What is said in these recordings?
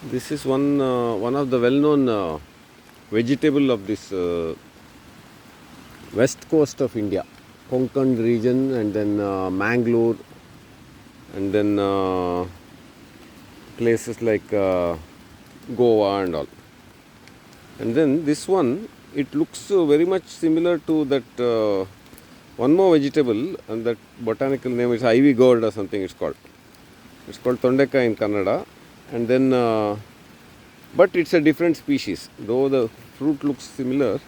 This is one of the well-known vegetable of this west coast of India, Konkan region, and then Mangalore, and then places like Goa and all. And then this one, it looks very much similar to that one more vegetable, and that botanical name is ivy gourd or something it's called. It's called Tondeka in Kannada. And then, but it's a different species. Though the fruit looks similar,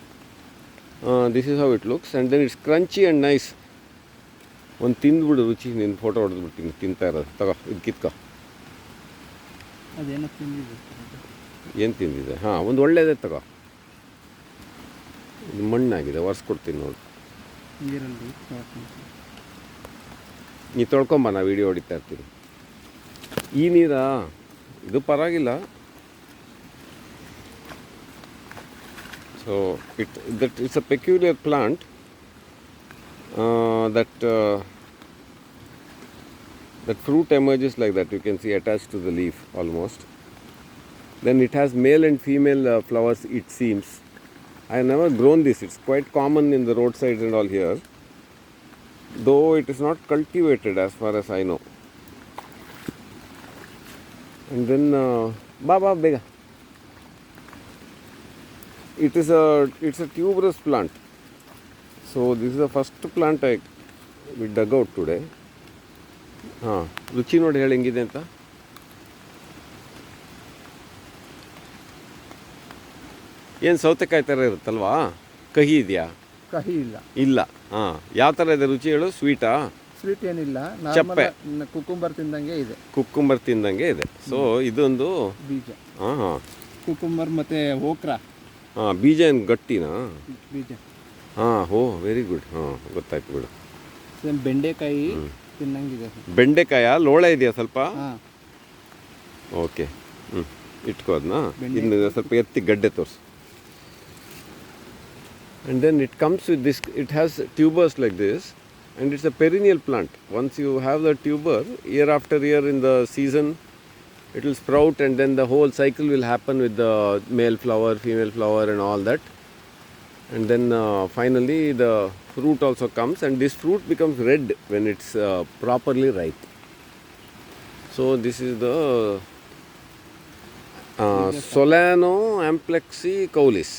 this is how it looks. And then it's crunchy and nice. ಒಂದು ತಿಂದ್ಬಿಡು ರುಚಿ ನಿನ್ನ photo ಹೊಡೆದ್ಬಿಡ್ತೀನಿ ತಿಂತಾ ಇರೋದು ತಗೋ ಇದು ಕಿತ್ಕೋ ಅದೇನೋ ತಿಂದಿದೆ ಏನು ತಿಂದಿದೆ ಹಾಂ ಒಂದು ಒಳ್ಳೆಯದೇ ತಗೋ ಇದು ಮಣ್ಣಾಗಿದೆ ಒರೆಸ್ಕೊಡ್ತೀನಿ ನೋಡಿ ನೀರಲ್ಲಿ ನೀ ತೊಳ್ಕೊಂಬ ನಾ ವೀಡಿಯೋ ಹೊಡಿತಾ ಇರ್ತೀನಿ ಈ ನೀರಾ ಇದು ಪರವಾಗಿಲ್ಲ so it's a peculiar plant that fruit emerges like that. You can see attached to the leaf almost. Then it has male and female flowers, it seems. I have never grown this. It's quite common in the roadsides and all here, though it is not cultivated as far as I know. And then baba bega, it's a tuberous plant. So this is the first plant we dug out today. ಹಾಂ ರುಚಿ ನೋಡಿ ಹೇಳಿ ಹೆಂಗಿದೆ ಅಂತ ಏನು ಸೌತೆಕಾಯಿ ಥರ ಇರುತ್ತಲ್ವಾ ಕಹಿ ಇದೆಯಾ ಕಹಿ ಇಲ್ಲ ಇಲ್ಲ ಹಾಂ ಯಾವ ಥರ ಇದೆ ರುಚಿ ಹೇಳು ಸ್ವೀಟಾ ಸ್ವೀಟ್ ಏನಿಲ್ಲ ಚಪ್ಪೆ ಕುಕುಂಬರ್ ತಿಂದಂಗೆ ಇದೆ ಕುಕ್ಕುಂಬರ್ ತಿಂದಂಗೆ ಇದೆ ಸೊ ಇದೊಂದು ಬೀಜ ಹಾಂ ಹಾಂ ಕುಕುಂಬರ್ ಮತ್ತು ಓಕ್ರಾ ಹಾಂ ಬೀಜ ಏನು ಗಟ್ಟಿನಾ ಬೀಜ ಹಾಂ ಹೋ ವೆರಿ ಗುಡ್ ಹಾಂ ಗೊತ್ತಾಯ್ತು ಬಿಡು ಸೇಮ್ ಬೆಂಡೆಕಾಯಿ ತಿನ್ನಂಗಿದೆ ಬೆಂಡೆಕಾಯ ಲೋಳೆ ಇದೆಯಾ ಸ್ವಲ್ಪ ಹಾಂ ಓಕೆ ಇಟ್ಕೋ ಅದನ್ನ ಇನ್ನು ಸ್ವಲ್ಪ ಎತ್ತಿ ಗಡ್ಡೆ ತೋರಿಸು and then it comes with this, it has tubers like this, and it's a perennial plant. Once you have the tuber, year after year in the season it will sprout, and then the whole cycle will happen with the male flower, female flower and all that. And then finally the fruit also comes, and this fruit becomes red when it's properly ripe. So this is the Solena amplexicaulis.